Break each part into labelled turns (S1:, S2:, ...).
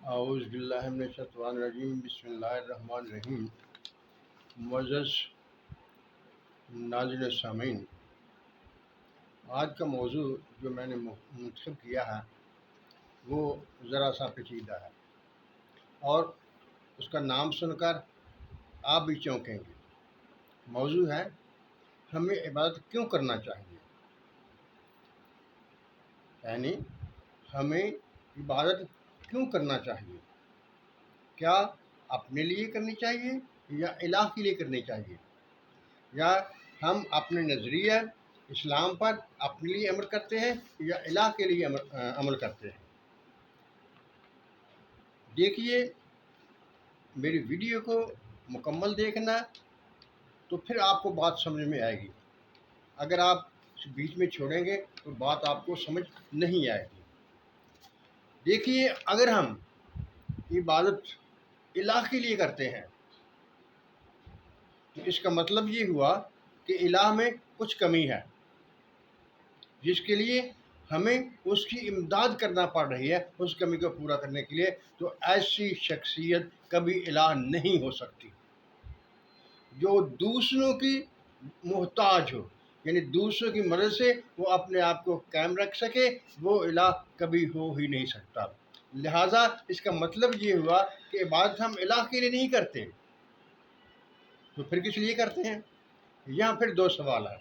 S1: اعوذ باللہ من الشیطان الرجیم، بسم اللہ الرحمن الرحیم۔ معزز ناظرین سامعین، آج کا موضوع جو میں نے منتخب کیا ہے وہ ذرا سا پیچیدہ ہے، اور اس کا نام سن کر آپ بھی چونکیں گے۔ موضوع ہے ہمیں عبادت کیوں کرنا چاہیے، یعنی ہمیں عبادت کیوں کرنا چاہیے، کیا اپنے لیے کرنی چاہیے یا الہ کے لیے کرنی چاہیے، یا ہم اپنے نظریہ اسلام پر اپنے لیے عمل کرتے ہیں یا الہ کے لیے عمل کرتے ہیں۔ دیکھیے، میری ویڈیو کو مکمل دیکھنا تو پھر آپ کو بات سمجھ میں آئے گی۔ اگر آپ بیچ میں چھوڑیں گے تو بات آپ کو سمجھ نہیں آئے گی۔ دیکھیے، اگر ہم عبادت الہ کے لیے کرتے ہیں تو اس کا مطلب یہ ہوا کہ الہ میں کچھ کمی ہے، جس کے لیے ہمیں اس کی امداد کرنا پڑ رہی ہے اس کمی کو پورا کرنے کے لیے۔ تو ایسی شخصیت کبھی الہ نہیں ہو سکتی جو دوسروں کی محتاج ہو، یعنی دوسروں کی مدد سے وہ اپنے آپ کو قائم رکھ سکے، وہ الہ کبھی ہو ہی نہیں سکتا۔ لہٰذا اس کا مطلب یہ ہوا کہ عبادت ہم الہ کے لیے نہیں کرتے، تو پھر کس لیے کرتے ہیں؟ یہاں پھر دو سوال ہیں۔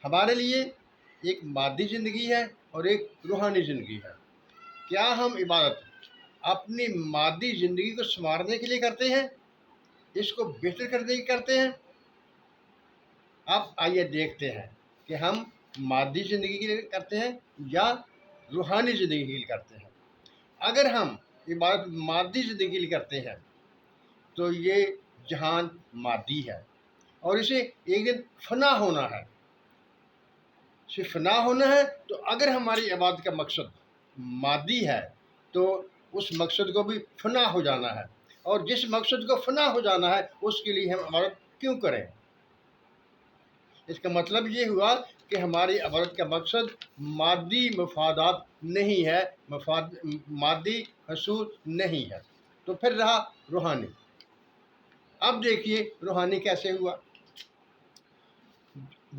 S1: ہمارے لیے ایک مادی زندگی ہے اور ایک روحانی زندگی ہے۔ کیا ہم عبادت اپنی مادی زندگی کو سنوارنے کے لیے کرتے ہیں، اس کو بہتر کرنے کے لیے کرتے ہیں؟ اب آئیے دیکھتے ہیں کہ ہم مادی زندگی کے لیے کرتے ہیں یا روحانی زندگی کے لیے کرتے ہیں۔ اگر ہم عبادت مادی زندگی کے لیے کرتے ہیں تو یہ جہان مادی ہے اور اسے ایک دن فنا ہونا ہے۔ صرف فنا ہونا ہے، تو اگر ہماری عبادت کا مقصد مادی ہے تو اس مقصد کو بھی فنا ہو جانا ہے، اور جس مقصد کو فنا ہو جانا ہے اس کے لیے ہم عبادت کیوں کریں؟ اس کا مطلب یہ ہوا کہ ہماری عبادت کا مقصد مادی مفادات نہیں ہے، مادی حصول نہیں ہے۔ تو پھر رہا روحانی۔ اب دیکھیے روحانی کیسے ہوا۔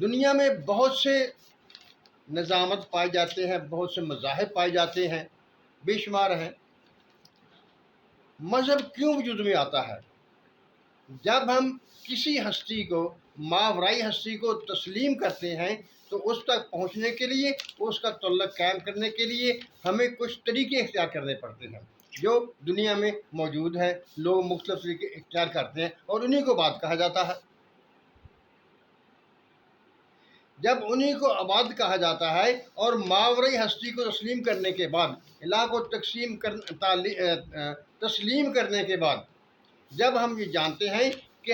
S1: دنیا میں بہت سے نظامت پائے جاتے ہیں، بہت سے مذاہب پائے جاتے ہیں، بے شمار ہیں۔ مذہب کیوں وجود میں آتا ہے؟ جب ہم کسی ہستی کو، ماورائی ہستی کو تسلیم کرتے ہیں تو اس تک پہنچنے کے لیے، اس کا تعلق قائم کرنے کے لیے ہمیں کچھ طریقے اختیار کرنے پڑتے ہیں جو دنیا میں موجود ہیں۔ لوگ مختلف طریقے اختیار کرتے ہیں اور انہی کو عبادت کہا جاتا ہے۔ جب انہی کو عبادت کہا جاتا ہے اور ماورائی ہستی کو تسلیم کرنے کے بعد، الہ کو تسلیم کرنے کے بعد، جب ہم یہ جانتے ہیں کہ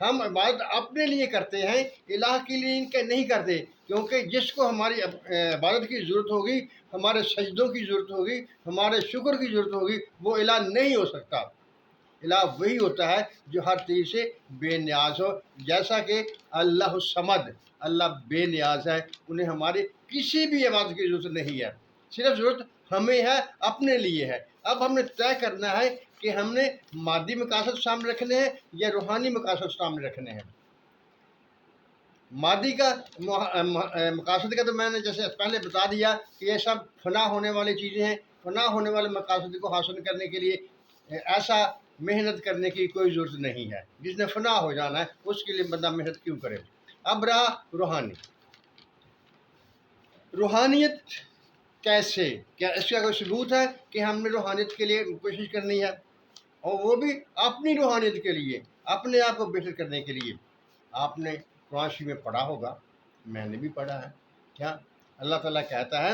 S1: ہم عبادت اپنے لیے کرتے ہیں، الہ کے لیے ان کے نہیں کرتے، کیونکہ جس کو ہماری عبادت کی ضرورت ہوگی، ہمارے سجدوں کی ضرورت ہوگی، ہمارے شکر کی ضرورت ہوگی، وہ الہ نہیں ہو سکتا۔ الہ وہی ہوتا ہے جو ہر چیز سے بے نیاز ہو، جیسا کہ اللہ الصمد، اللہ بے نیاز ہے، انہیں ہماری کسی بھی عبادت کی ضرورت نہیں ہے، صرف ضرورت ہمیں ہے، اپنے لیے ہے۔ اب ہم نے طے کرنا ہے کہ ہم نے مادی مقاصد سامنے رکھنے ہیں یا روحانی مقاصد سامنے رکھنے ہیں۔ مادی کا مقاصد کا تو میں نے جیسے پہلے بتا دیا کہ یہ سب فنا ہونے والی چیزیں ہیں۔ فنا ہونے والے مقاصد کو حاصل کرنے کے لیے ایسا محنت کرنے کی کوئی ضرورت نہیں ہے۔ جس نے فنا ہو جانا ہے اس کے لیے بندہ محنت کیوں کرے؟ اب رہا روحانی۔ روحانیت کیسے؟ کیا اس کا کوئی ثبوت ہے کہ ہم نے روحانیت کے لیے کوشش کرنی ہے، اور وہ بھی اپنی روحانیت کے لیے، اپنے آپ کو بہتر کرنے کے لیے؟ آپ نے قرآن شریف میں پڑھا ہوگا، میں نے بھی پڑھا ہے۔ کیا اللہ تعالیٰ کہتا ہے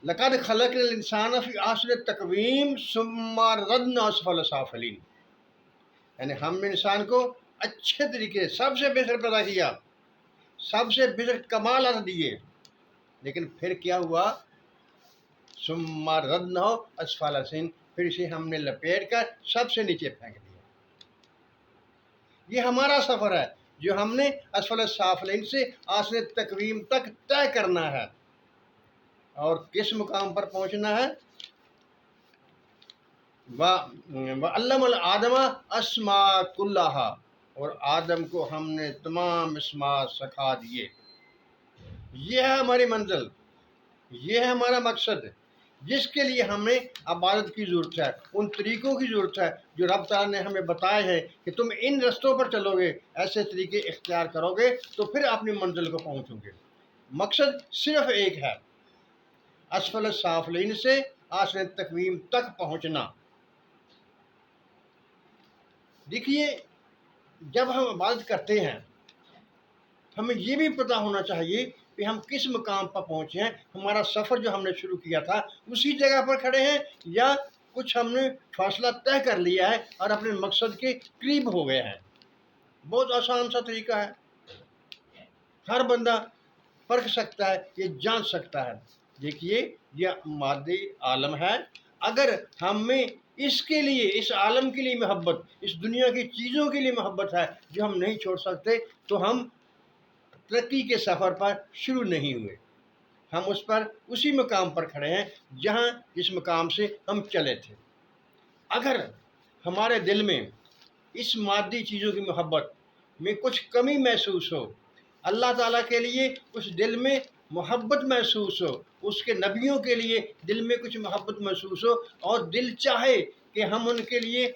S1: لَقَدْ خَلَقْنَا الْإِنسَانَ فِي أَحْسَنِ تَقْوِيمٍ ثُمَّ رَدَدْنَاهُ أَسْفَلَ سَافِلِينَ، یعنی ہم نے انسان کو اچھے طریقے، سب سے بہتر پیدا کیا، سب سے بہتر کمالات دیے، لیکن پھر کیا ہوا؟ ثُمَّ رَدَدْنَاهُ أَسْفَلَ سَافِلِينَ، پھر اسے ہم نے لپیٹ کر سب سے نیچے پھینک دیا۔ یہ ہمارا سفر ہے جو ہم نے اسفل سافلین سے آسن تقویم تک طے کرنا ہے، اور کس مقام پر پہنچنا ہے؟ وَعَلَّمَ الْآدَمَ أَسْمَاءَ كُلَّهَا، اور آدم کو ہم نے تمام اسماء سکھا دیے۔ یہ ہے ہماری منزل، یہ ہے ہمارا مقصد جس کے لیے ہمیں عبادت کی ضرورت ہے، ان طریقوں کی ضرورت ہے جو رب تعالیٰ نے ہمیں بتائے ہیں کہ تم ان رستوں پر چلو گے، ایسے طریقے اختیار کرو گے تو پھر اپنی منزل کو پہنچو گے۔ مقصد صرف ایک ہے، اسفل سافلین سے آسن تقویم تک پہنچنا۔ دیکھیے، جب ہم عبادت کرتے ہیں ہمیں یہ بھی پتہ ہونا چاہیے کہ ہم کس مقام پر پہنچے ہیں، ہمارا سفر جو ہم نے شروع کیا تھا اسی جگہ پر کھڑے ہیں یا کچھ ہم نے فاصلہ طے کر لیا ہے اور اپنے مقصد کے قریب ہو گئے ہیں۔ بہت آسان سا طریقہ ہے، ہر بندہ پرکھ سکتا ہے، یہ جان سکتا ہے۔ دیکھیے، یہ مادی عالم ہے، اگر ہمیں اس کے لیے، اس عالم کے لیے محبت، اس دنیا کی چیزوں کے لیے محبت ہے جو ہم نہیں چھوڑ سکتے، تو ہم ترقی کے سفر پر شروع نہیں ہوئے، ہم اس پر اسی مقام پر کھڑے ہیں جہاں اس مقام سے ہم چلے تھے۔ اگر ہمارے دل میں اس مادی چیزوں کی محبت میں کچھ کمی محسوس ہو، اللہ تعالیٰ کے لیے اس دل میں محبت محسوس ہو، اس کے نبیوں کے لیے دل میں کچھ محبت محسوس ہو، اور دل چاہے کہ ہم ان کے لیے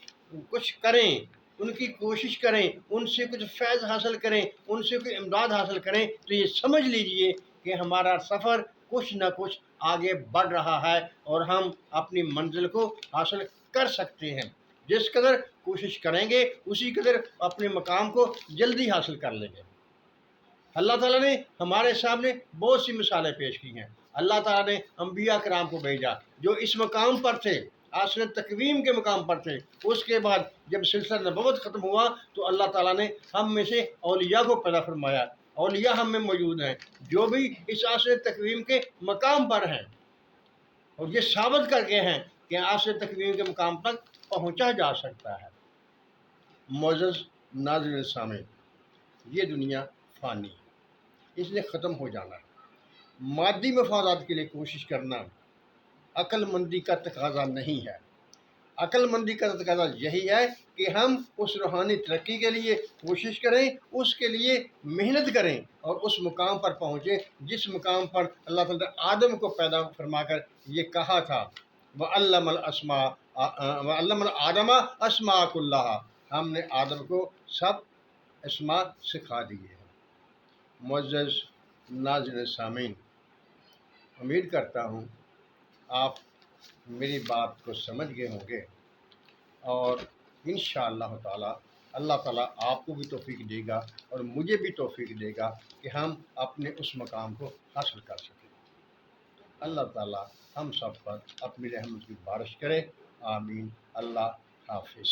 S1: کچھ کریں، ان کی کوشش کریں، ان سے کچھ فیض حاصل کریں، ان سے کوئی امداد حاصل کریں، تو یہ سمجھ لیجئے کہ ہمارا سفر کچھ نہ کچھ آگے بڑھ رہا ہے اور ہم اپنی منزل کو حاصل کر سکتے ہیں۔ جس قدر کوشش کریں گے اسی قدر اپنے مقام کو جلدی حاصل کر لیں گے۔ اللہ تعالیٰ نے ہمارے سامنے بہت سی مثالیں پیش کی ہیں۔ اللہ تعالیٰ نے انبیاء کرام کو بھیجا جو اس مقام پر تھے، آسن تقویم کے مقام پر تھے۔ اس کے بعد جب سلسلہ نبوت ختم ہوا تو اللہ تعالیٰ نے ہم میں سے اولیاء کو پیدا فرمایا۔ اولیاء ہم میں موجود ہیں جو بھی اس آسن تقویم کے مقام پر ہیں، اور یہ ثابت کر کے ہیں کہ آسن تقویم کے مقام تک پہنچا جا سکتا ہے۔ معزز ناظرین سامعین، یہ دنیا فانی ہے، اس نے ختم ہو جانا ہے۔ مادی مفادات کے لیے کوشش کرنا عقل مندی کا تقاضا نہیں ہے۔ عقل مندی کا تقاضا یہی ہے کہ ہم اس روحانی ترقی کے لیے کوشش کریں، اس کے لیے محنت کریں اور اس مقام پر پہنچیں جس مقام پر اللہ تعالیٰ نے آدم کو پیدا فرما کر یہ کہا تھا، وَعَلَّمَ الْآدَمَ أَسْمَاءَ كُلَّهَا، ہم نے آدم کو سب اسماء سکھا دیے ہیں۔ معزز ناظرین سامعین، امید کرتا ہوں آپ میری بات کو سمجھ گئے ہوں گے، اور انشاءاللہ تعالی اللہ تعالیٰ آپ کو بھی توفیق دے گا اور مجھے بھی توفیق دے گا کہ ہم اپنے اس مقام کو حاصل کر سکیں۔ اللہ تعالیٰ ہم سب پر اپنی رحمت کی بارش کرے، آمین۔ اللہ حافظ۔